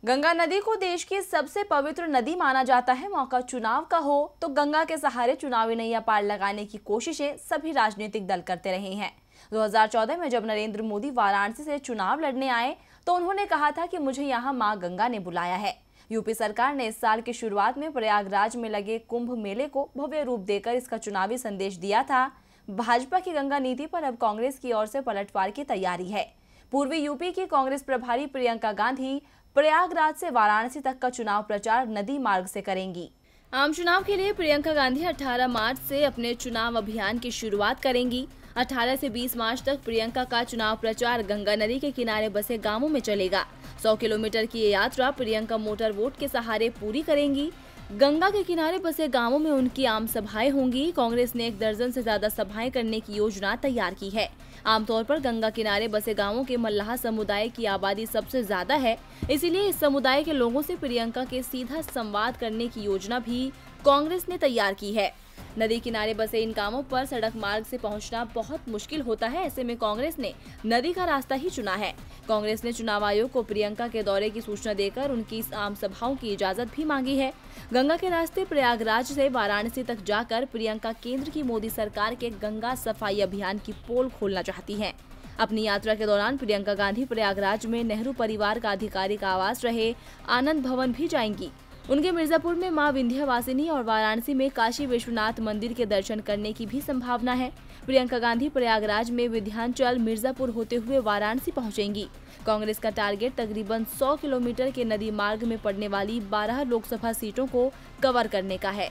गंगा नदी को देश की सबसे पवित्र नदी माना जाता है। मौका चुनाव का हो तो गंगा के सहारे चुनावी नैया पार लगाने की कोशिशें सभी राजनीतिक दल करते रहे हैं। 2014 में जब नरेंद्र मोदी वाराणसी से चुनाव लड़ने आए तो उन्होंने कहा था कि मुझे यहाँ मां गंगा ने बुलाया है। यूपी सरकार ने इस साल की शुरुआत में प्रयागराज में लगे कुंभ मेले को भव्य रूप देकर इसका चुनावी संदेश दिया था। भाजपा की गंगा नीति पर अब कांग्रेस की ओर से पलटवार की तैयारी है। पूर्वी यूपी की कांग्रेस प्रभारी प्रियंका गांधी प्रयागराज से वाराणसी तक का चुनाव प्रचार नदी मार्ग से करेंगी। आम चुनाव के लिए प्रियंका गांधी 18 मार्च से अपने चुनाव अभियान की शुरुआत करेंगी। 18 से 20 मार्च तक प्रियंका का चुनाव प्रचार गंगा नदी के किनारे बसे गांवों में चलेगा। 100 किलोमीटर की ये यात्रा प्रियंका मोटर वोट के सहारे पूरी करेंगी। गंगा के किनारे बसे गांवों में उनकी आम सभाएं होंगी। कांग्रेस ने 1 दर्जन से ज्यादा सभाएं करने की योजना तैयार की है। आमतौर पर गंगा किनारे बसे गांवों के मल्लाह समुदाय की आबादी सबसे ज्यादा है, इसीलिए इस समुदाय के लोगों से प्रियंका के सीधा संवाद करने की योजना भी कांग्रेस ने तैयार की है। नदी किनारे बसे इन गांवों पर सड़क मार्ग से पहुंचना बहुत मुश्किल होता है, ऐसे में कांग्रेस ने नदी का रास्ता ही चुना है। कांग्रेस ने चुनाव आयोग को प्रियंका के दौरे की सूचना देकर उनकी आम सभाओं की इजाजत भी मांगी है। गंगा के रास्ते प्रयागराज से वाराणसी तक जाकर प्रियंका केंद्र की मोदी सरकार के गंगा सफाई अभियान की पोल खोलना चाहती हैं। अपनी यात्रा के दौरान प्रियंका गांधी प्रयागराज में नेहरू परिवार का आधिकारिक आवास रहे आनंद भवन भी जाएंगी। उनके मिर्जापुर में मां विंध्यवासिनी और वाराणसी में काशी विश्वनाथ मंदिर के दर्शन करने की भी संभावना है। प्रियंका गांधी प्रयागराज में विंध्याचल मिर्जापुर होते हुए वाराणसी पहुंचेंगी। कांग्रेस का टारगेट तकरीबन 100 किलोमीटर के नदी मार्ग में पड़ने वाली 12 लोकसभा सीटों को कवर करने का है।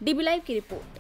डीबी लाइव की रिपोर्ट।